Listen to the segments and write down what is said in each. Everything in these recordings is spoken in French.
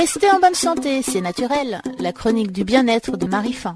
Restez en bonne santé, c'est naturel. La chronique du bien-être de Marie-Fin.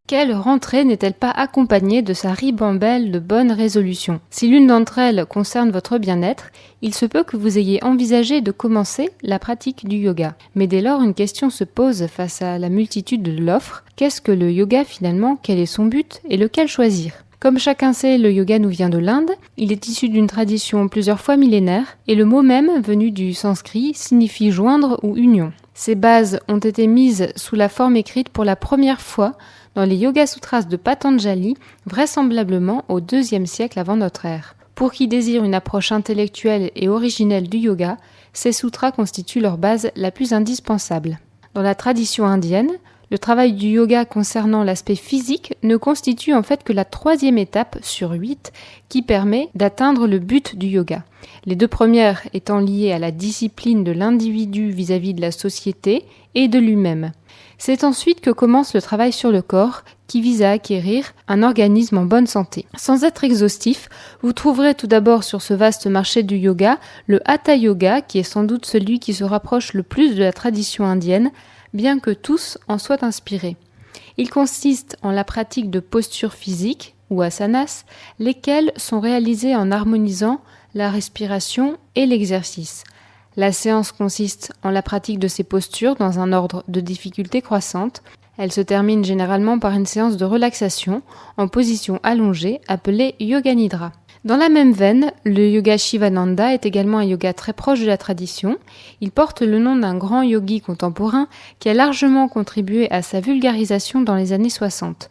Quelle rentrée n'est-elle pas accompagnée de sa ribambelle de bonnes résolutions? Si l'une d'entre elles concerne votre bien-être, il se peut que vous ayez envisagé de commencer la pratique du yoga. Mais dès lors, une question se pose face à la multitude de l'offre. Qu'est-ce que le yoga finalement? Quel est son but et lequel choisir? Comme chacun sait, le yoga nous vient de l'Inde. Il est issu d'une tradition plusieurs fois millénaire et le mot même, venu du sanskrit, signifie joindre ou union. Ces bases ont été mises sous la forme écrite pour la première fois dans les Yoga Sutras de Patanjali, vraisemblablement au IIe siècle avant notre ère. Pour qui désire une approche intellectuelle et originelle du yoga, ces sutras constituent leur base la plus indispensable. Dans la tradition indienne, le travail du yoga concernant l'aspect physique ne constitue en fait que la 3e étape sur 8 qui permet d'atteindre le but du yoga. Les 2 premières étant liées à la discipline de l'individu vis-à-vis de la société et de lui-même. C'est ensuite que commence le travail sur le corps qui vise à acquérir un organisme en bonne santé. Sans être exhaustif, vous trouverez tout d'abord sur ce vaste marché du yoga le Hatha Yoga qui est sans doute celui qui se rapproche le plus de la tradition indienne, bien que tous en soient inspirés. Il consiste en la pratique de postures physiques, ou asanas, lesquelles sont réalisées en harmonisant la respiration et l'exercice. La séance consiste en la pratique de ces postures dans un ordre de difficulté croissante. Elle se termine généralement par une séance de relaxation en position allongée appelée Yoga Nidra. Dans la même veine, le yoga Shivananda est également un yoga très proche de la tradition. Il porte le nom d'un grand yogi contemporain qui a largement contribué à sa vulgarisation dans les années 60.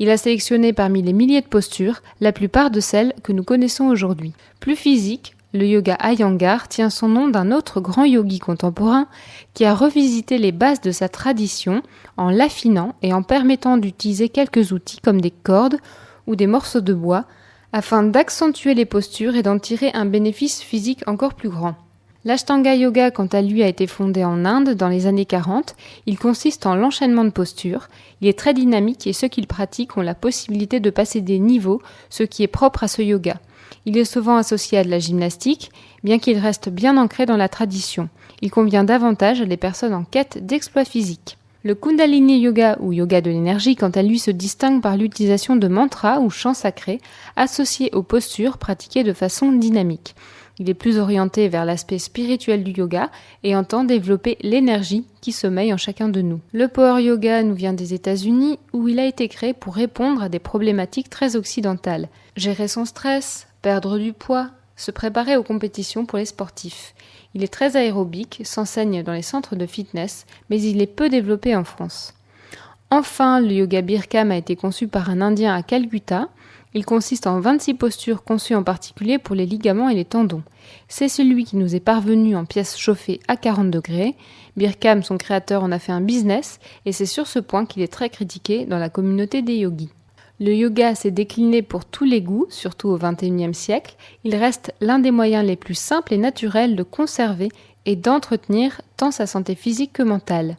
Il a sélectionné parmi les milliers de postures la plupart de celles que nous connaissons aujourd'hui. Plus physique, le yoga Iyengar tient son nom d'un autre grand yogi contemporain qui a revisité les bases de sa tradition en l'affinant et en permettant d'utiliser quelques outils comme des cordes ou des morceaux de bois afin d'accentuer les postures et d'en tirer un bénéfice physique encore plus grand. L'Ashtanga Yoga, quant à lui, a été fondé en Inde dans les années 40. Il consiste en l'enchaînement de postures. Il est très dynamique et ceux qui le pratiquent ont la possibilité de passer des niveaux, ce qui est propre à ce yoga. Il est souvent associé à de la gymnastique, bien qu'il reste bien ancré dans la tradition. Il convient davantage à des personnes en quête d'exploits physiques. Le Kundalini Yoga ou yoga de l'énergie, quant à lui, se distingue par l'utilisation de mantras ou chants sacrés associés aux postures pratiquées de façon dynamique. Il est plus orienté vers l'aspect spirituel du yoga et entend développer l'énergie qui sommeille en chacun de nous. Le Power Yoga nous vient des États-Unis où il a été créé pour répondre à des problématiques très occidentales. Gérer son stress, perdre du poids, se préparer aux compétitions pour les sportifs. Il est très aérobique, s'enseigne dans les centres de fitness, mais il est peu développé en France. Enfin, le yoga Bikram a été conçu par un Indien à Calcutta. Il consiste en 26 postures conçues en particulier pour les ligaments et les tendons. C'est celui qui nous est parvenu en pièces chauffées à 40 degrés. Bikram, son créateur, en a fait un business et c'est sur ce point qu'il est très critiqué dans la communauté des yogis. Le yoga s'est décliné pour tous les goûts, surtout au XXIe siècle. Il reste l'un des moyens les plus simples et naturels de conserver et d'entretenir tant sa santé physique que mentale.